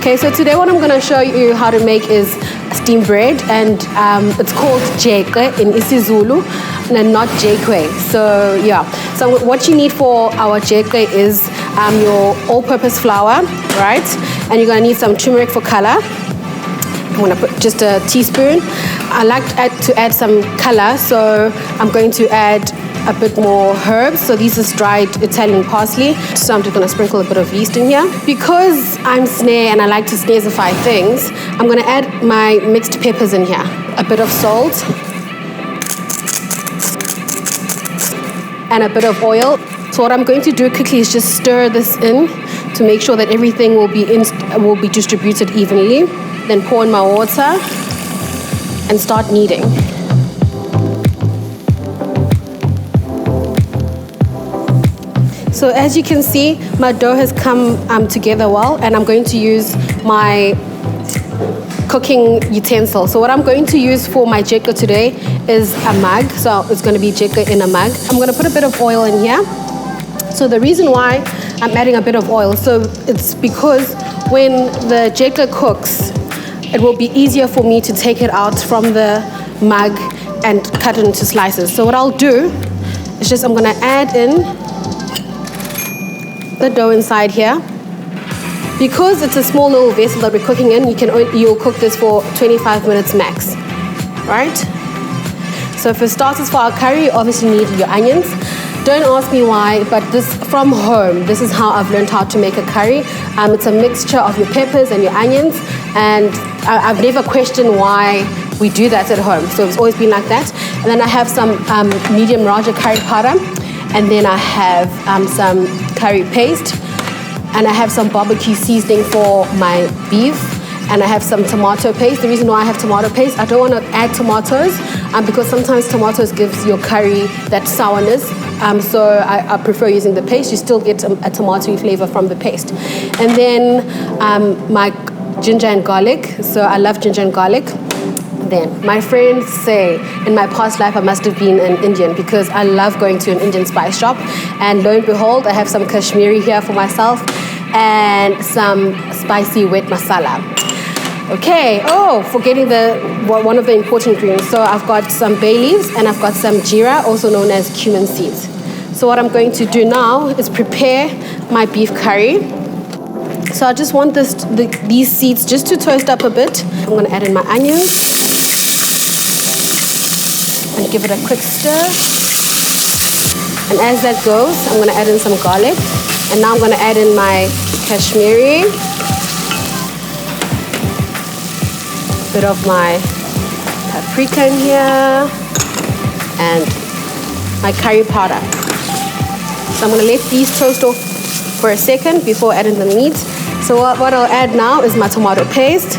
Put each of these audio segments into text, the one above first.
Okay, so today what I'm going to show you how to make is steamed bread, and it's called Jeqe in isiZulu and not Jeqe. So yeah, so what you need for our Jeqe is your all-purpose flour, right? And you're going to need some turmeric for color. I'm going to put just a teaspoon. I like to add some color, so I'm going to add a bit more herbs. So this is dried Italian parsley. So I'm just going to sprinkle a bit of yeast in here. Because I'm snare and I like to snaresify things, I'm going to add my mixed peppers in here. A bit of salt. And a bit of oil. So what I'm going to do quickly is just stir this in to make sure that everything will be distributed evenly. Then pour in my water and start kneading. So as you can see, my dough has come together well, and I'm going to use my cooking utensil. So what I'm going to use for my Jeqe today is a mug. So it's going to be Jeqe in a mug. I'm going to put a bit of oil in here. So the reason why I'm adding a bit of oil, so it's because when the Jeqe cooks, it will be easier for me to take it out from the mug and cut it into slices. So what I'll do is just I'm going to add in the dough inside here. Because it's a small little vessel that we're cooking in, you'll cook this for 25 minutes max, right? So for starters, for our curry, you obviously need your onions. Don't ask me why, but this from home, this is how I've learned how to make a curry. It's a mixture of your peppers and your onions, and I've never questioned why we do that at home. So it's always been like that. And then I have some medium Raja curry powder, and then I have some curry paste, and I have some barbecue seasoning for my beef, and I have some tomato paste. The reason why I have tomato paste, I don't want to add tomatoes because sometimes tomatoes gives your curry that sourness. So I prefer using the paste. You still get a tomatoey flavor from the paste. And then my ginger and garlic. So I love ginger and garlic. Then my friends say in my past life I must have been an Indian because I love going to an Indian spice shop, and lo and behold I have some Kashmiri here for myself and some spicy wet masala. Okay, forgetting one of the important ingredients. So I've got some bay leaves and I've got some jeera, also known as cumin seeds. So what I'm going to do now is prepare my beef curry. So I just want these seeds just to toast up a bit. I'm going to add in my onions and give it a quick stir. And as that goes, I'm going to add in some garlic. And now I'm going to add in my Kashmiri, bit of my paprika in here, and my curry powder. So I'm going to let these toast off for a second before adding the meat. So what I'll add now is my tomato paste.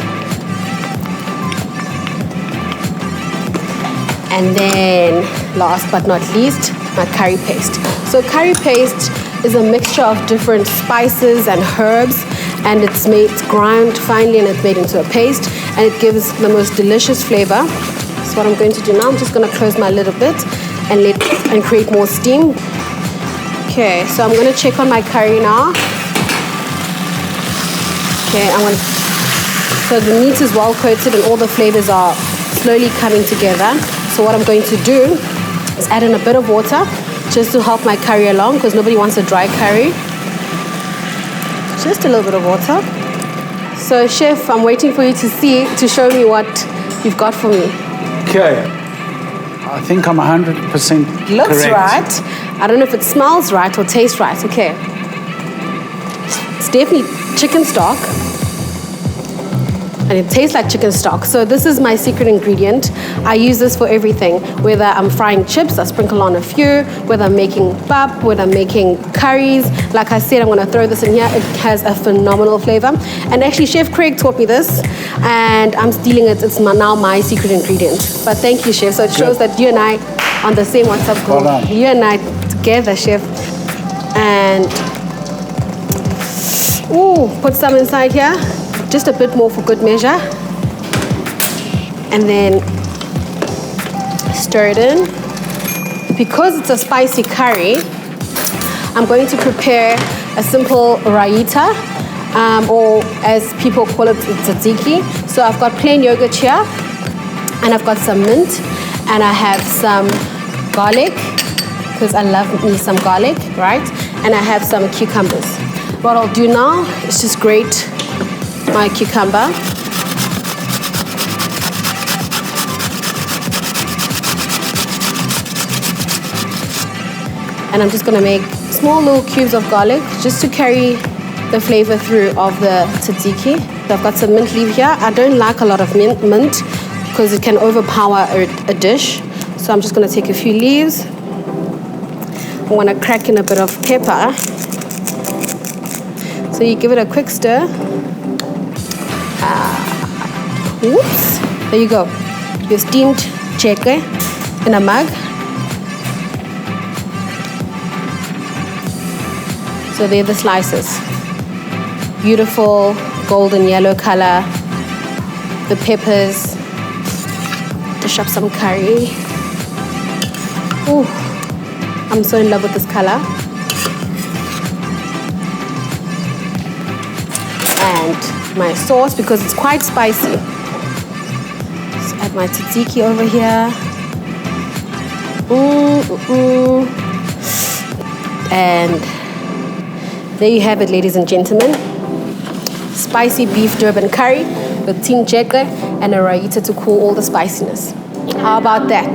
And then, last but not least, my curry paste. So curry paste is a mixture of different spices and herbs, and it's ground finely and it's made into a paste, and it gives the most delicious flavor. So what I'm going to do now, I'm just going to close my lid a bit and create more steam. Okay, so I'm going to check on my curry now. Okay, so the meat is well coated and all the flavors are slowly coming together. So what I'm going to do is add in a bit of water just to help my curry along, because nobody wants a dry curry. Just a little bit of water. So chef, I'm waiting for you to show me what you've got for me. Okay. I think I'm 100% Looks correct. right. I don't know if it smells right or tastes right. Okay. It's definitely chicken stock. And it tastes like chicken stock. So this is my secret ingredient. I use this for everything. Whether I'm frying chips, I sprinkle on a few. Whether I'm making pap, whether I'm making curries. Like I said, I'm going to throw this in here. It has a phenomenal flavor. And actually, Chef Craig taught me this, and I'm stealing it. It's now my secret ingredient. But thank you, Chef. So it shows that you and I are on the same WhatsApp group. Well done. You and I together, Chef. And put some inside here. Just a bit more for good measure. And then stir it in. Because it's a spicy curry, I'm going to prepare a simple raita. or as people call it, tzatziki. So I've got plain yogurt here, and I've got some mint, and I have some garlic, because I love me some garlic, right? And I have some cucumbers. What I'll do now is just grate my cucumber. And I'm just gonna make small little cubes of garlic just to carry the flavor through of the tzatziki. So I've got some mint leaf here. I don't like a lot of mint because it can overpower a dish. So I'm just gonna take a few leaves. I'm gonna crack in a bit of pepper. So you give it a quick stir. Whoops, there you go. Your steamed jeqe in a mug. So they're the slices. Beautiful golden yellow color. The peppers. Dish up some curry. Ooh, I'm so in love with this color. And my sauce, because it's quite spicy. So add my tzatziki over here. And there you have it, ladies and gentlemen. Spicy beef Durban curry with tin jeqe and a raita to cool all the spiciness. How about that?